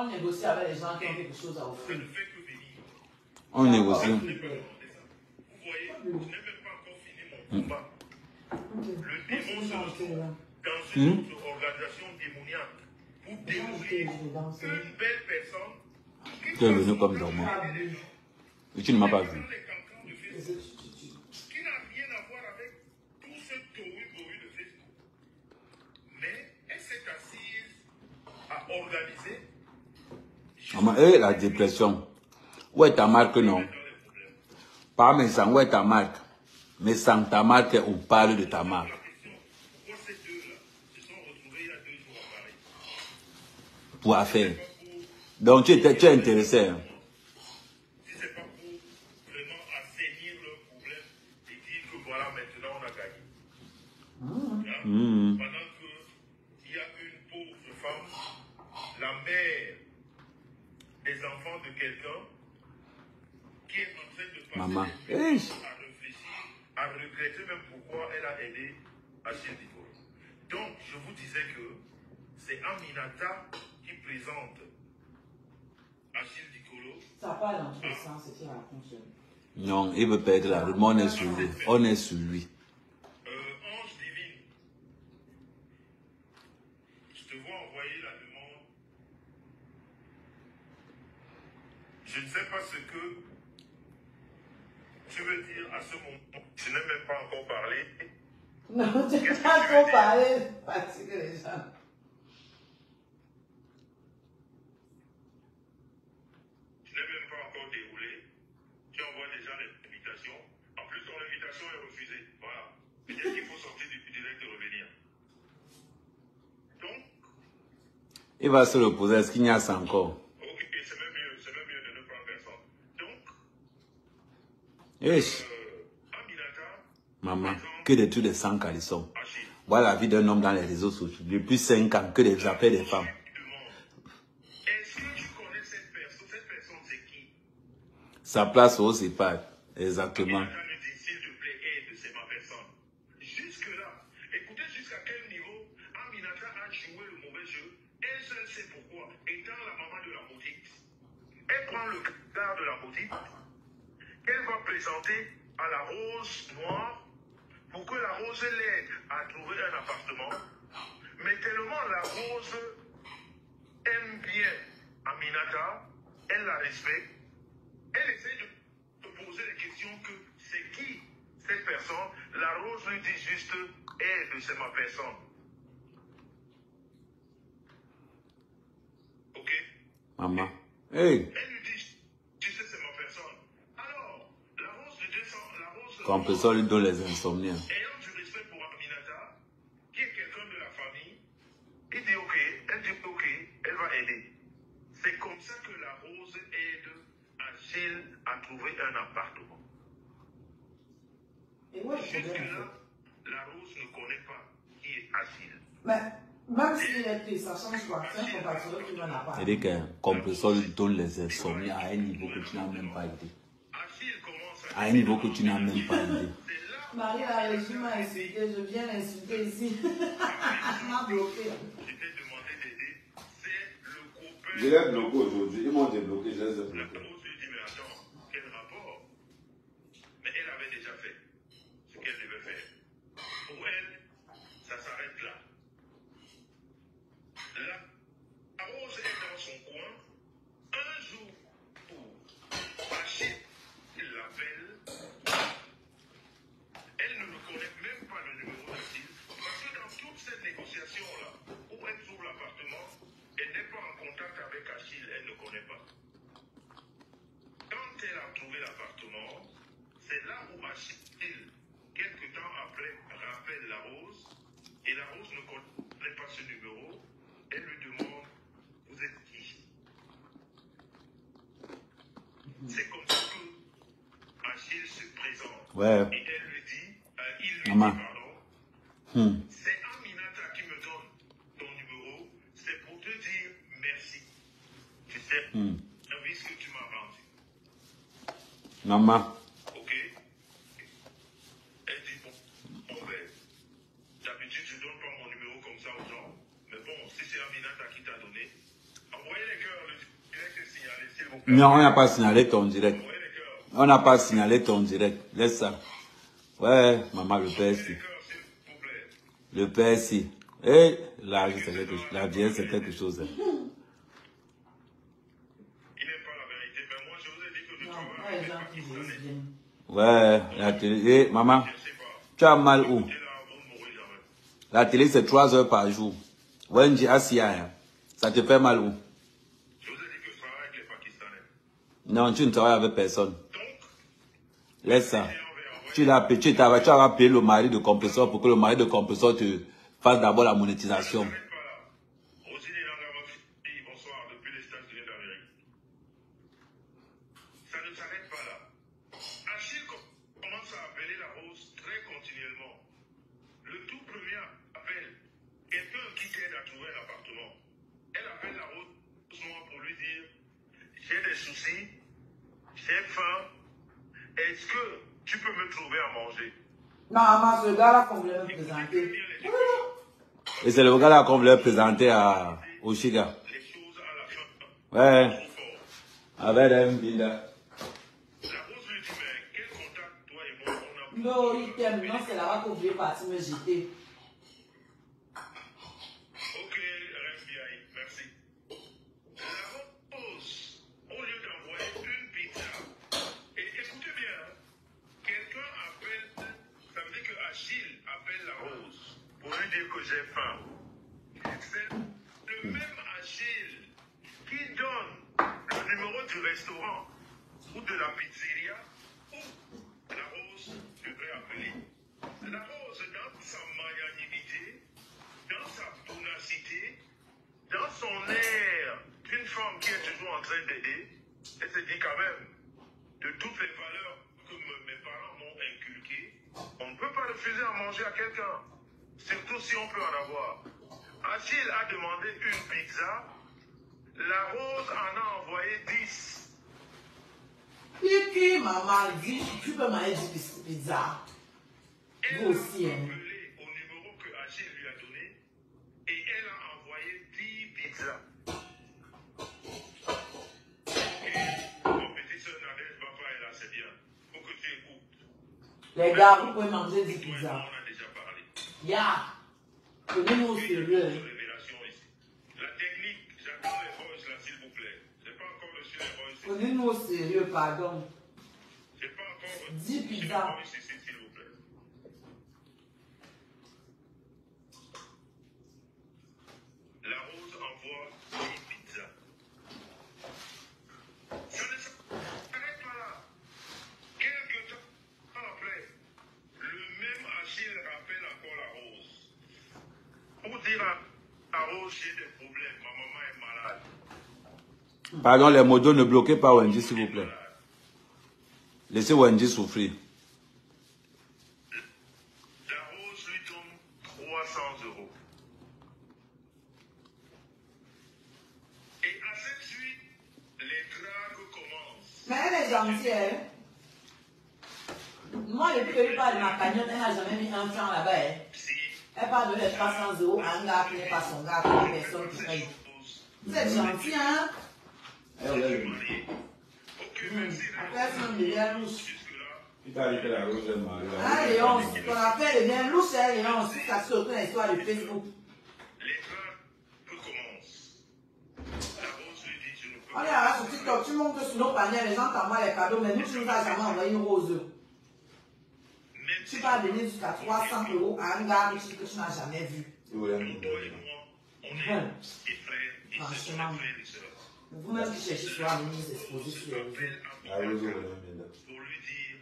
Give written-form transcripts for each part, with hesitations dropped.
on négocie avec les gens qui ont quelque chose à Ça offrir. ne fait que venir. On négocie. Vous voyez, je n'ai même pas encore fini mon combat. Le démon se retrouve dans une autre organisation démoniaque pour démolir une belle personne Tu es venu comme dormant. Et tu ne m'as pas vu. qui n'a rien à voir avec tout ce tohu-bohu de Facebook. Mais elle s'est assise à organiser. Maman, la dépression. Où est ta marque, non? Pas mes sangs, où est ta marque? Mes sangs, ta marque, on parle de ta marque. Pourquoi ces deux-là se sont retrouvés il y a 2 jours à Paris? Pour affaire. Donc tu es intéressé. Hein? Si ce n'est pas pour vraiment assainir leur problème et dire que voilà, maintenant on a gagné. Hein? Pendant qu'il y a une pauvre femme, la mère des enfants de quelqu'un, qui est en train de passer Maman. des jours à réfléchir, à regretter même pourquoi elle a aidé Achille Dicolo. Donc, je vous disais que c'est Aminata qui présente Achille Dicolo. Ça n'a pas dans tous les sens, c'est qui raconte. Non, il veut perdre la route. On est sur lui. On est sur lui. Ange divine, je te vois envoyer la demande. Je ne sais pas ce que tu veux dire à ce moment. Je n'ai même pas encore parlé. Non, tu n'as pas trop parlé. Fatiguer les gens. Je n'ai même pas encore déroulé. Tu envoies déjà l'invitation. En plus, ton invitation est refusée. Voilà. Peut-être qu'il faut sortir du direct et revenir. Donc, Il va se reposer. Est-ce qu'il y a ça encore? ok, c'est même mieux de ne prendre personne. Donc, Yes. Aminata, Maman, que des trucs de sang calissons. Achille, Voilà la vie d'un homme dans les réseaux sociaux. Depuis 5 ans, que des appels des femmes. est-ce que tu connais cette personne? Cette personne, c'est qui? Sa place au CEPAD. Exactement. Aminata me dit, s'il te plaît, aide, c'est ma personne. Jusque-là, écoutez jusqu'à quel niveau Aminata a joué le mauvais jeu. Elle seule sait pourquoi. Étant la maman de la maudite, elle prend le quart de la maudite qu'elle va présenter à la rose noire pour que la rose l'aide à trouver un appartement. Mais tellement la rose aime bien Aminata, elle la respecte, elle essaie de poser des questions que c'est qui cette personne. La rose lui dit juste aide, c'est ma personne. Ok? Maman. Hey. Elle lui dit, tu sais, c'est ma personne. Alors, la rose lui descend, la rose. Compresseur lui donne les insomnies. Ayant du respect pour Aminata, qui est quelqu'un de la famille, il dit ok, elle dit ok, elle va aider. C'est comme ça que la rose aide Achille à trouver un appartement. Et moi, je suis Jusque-là, la rose ne connaît pas qui est Achille. Mais même s'il est pris, ça change quoi? C'est un compatriote qui m'en a pas. C'est-à-dire qu'un compresseur lui donne les insomnies à un niveau que tu n'as même pas idée. Achille commence À un niveau que tu n'as même pas idée. C'est là Marie, la régie m'a insulté, je viens l'insulter ici. Elle m'a bloqué. où je t'ai demandé d'aider. C'est le copain. Je l'ai bloqué aujourd'hui. Ils m'ont débloqué, je les ai La bloqués. rose lui dit mais attends, quel rapport? Mais elle avait déjà fait ce qu'elle devait faire. Pour elle, ça s'arrête là. La rose est dans son coin. Un jour, Achille l'appelle. Elle ne le connaît même pas le numéro d'Achille. Parce que dans toute cette négociation-là, où elle trouve l'appartement, elle n'est pas en contact avec Achille, elle ne connaît pas. Quand elle a trouvé l'appartement, c'est là où Achille, quelque temps après, rappelle la rose. Et la rose ne connaît pas ce numéro. Elle lui demande, vous êtes qui? C'est comme ça que Achille se présente. Ouais. Et elle lui dit, il lui Maman. dit, pardon, c'est Aminata qui me donne ton numéro, c'est pour te dire merci. Tu sais, le service que tu m'as rendu. Maman. Ok? Elle dit, bon, ben, d'habitude, je ne donne pas mon numéro comme ça aux gens. Mais bon, si c'est Aminata qui t'a donné, envoyez les cœurs, le Non, on n'a pas signalé ton direct. On n'a pas signalé ton direct. Laisse ça. Ouais, maman, le père ici. Le père ici. Et la vieille, c'est quelque chose. Il n'aime pas la vérité, mais moi, je vous ai dit que je Non, travaille moi, les avec gens des qui disent Pakistanais. bien. Ouais, la télé. Eh, maman, Je sais pas. tu as mal où? Et là, vous ne mourrez jamais. La télé, c'est 3 heures par jour. Wendy Asia, ça te fait mal où? Je vous ai dit que je travaille avec les Pakistanais. Non, tu ne travailles avec personne. Donc, Laisse ça. j'ai envoyé Tu vas payer le mari de compresseur pour que le mari de compresseur te fasse d'abord la monétisation. Ça ne s'arrête pas là. Aussi, les langues bonsoir, depuis les États-Unis d'Amérique. Ça ne s'arrête pas là. Achille commence à appeler la rose très continuellement. Le tout premier appel, quelqu'un qui t'aide à trouver un appartement. Elle appelle la rose noire pour lui dire, j'ai des soucis, j'ai faim, est-ce que tu peux me trouver à manger? Non, maman, ce gars-là qu'on voulait me présenter. Et c'est le gars-là qu'on voulait présenter à Oshiga. Les choses à la fin. Ouais, Trop fort. avec Mbinda. La rose lui dit, mais quel contact toi et moi on a? Non, il t'aime. Non, c'est là-bas qu'on voulait partir me jeter. Ok, RFBI, merci. La rose, au lieu d'envoyer une pizza, et écoutez bien, quelqu'un appelle, ça veut dire que Achille appelle la rose pour lui dire que j'ai faim. C'est le même Achille qui donne le numéro du restaurant ou de la pizzeria où la rose devrait appeler. La rose, dans sa magnanimité, dans sa tournacité, dans son air d'une femme qui est toujours en train d'aider, elle se dit quand même, de toutes les valeurs que mes parents m'ont inculquées, on ne peut pas refuser à manger à quelqu'un, surtout si on peut en avoir. Achille a demandé une pizza, la rose en a envoyé 10. Kiki, maman, dit, tu peux manger du pizza. Elle Vous aussi, a hein. appelé au numéro que Achille lui a donné et elle a envoyé 10 pizzas. Ok, mon petit soeur Nadège, papa est là, c'est bien. Faut que tu écoutes. Les gars, vous pouvez manger du Toi et moi, pizza. on a déjà parlé. Ya. Prenez-nous au Une sérieux. révélation ici. La technique, j'attends les voices là, s'il vous plaît. J'ai pas encore reçu les voices. Prenez-nous au sérieux, pardon. J'ai pas encore 10 reçu les pizzas. voices ici, s'il vous plaît. La rose envoie 10 pizzas. Ça ne s'arrête pas là. Quelques temps après, le même Achille rappelle encore la rose. Pour dire à la rose, j'ai des problèmes, ma maman est malade. Pardon, les modos, ne bloquez pas Wendy, s'il vous plaît. Laissez Wendy souffrir. La rose lui donne 300 €. Et à cette suite, les dragues commencent. Mais elle est gentille, hein. Moi, depuis que je parle de ma cagnotte, elle n'a jamais mis un franc là-bas, hein. Si Elle parle de les 300 € à un gars qui n'est pas son gars, que personne qui paye. Vous êtes gentil, hein. marié, ok, merci. Après, c'est un milliard louche. Jusque-là, Tu t'as dit que la rose est mariée. Ah, Léon, ce qu'on appelle bien louche, hein, Léon, c'est ça sur toute l'histoire de Facebook. les dragues commencent. La rose lui dit, je ne peux On est pas. là sur TikTok, tu montes sur nos paniers, les gens t'envoient les cadeaux, mais nous, tu nous as jamais envoyé une rose. Même si Tu vas donner jusqu'à 300 € à un gars que tu n'as jamais vu. toi et moi, on est des frères et ce sont des frères et sœurs. Vous-même qui cherchez souvent à venir nous exposer sur les réseaux. La rose est Pour lui dire,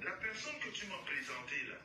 la personne que tu m'as présentée là,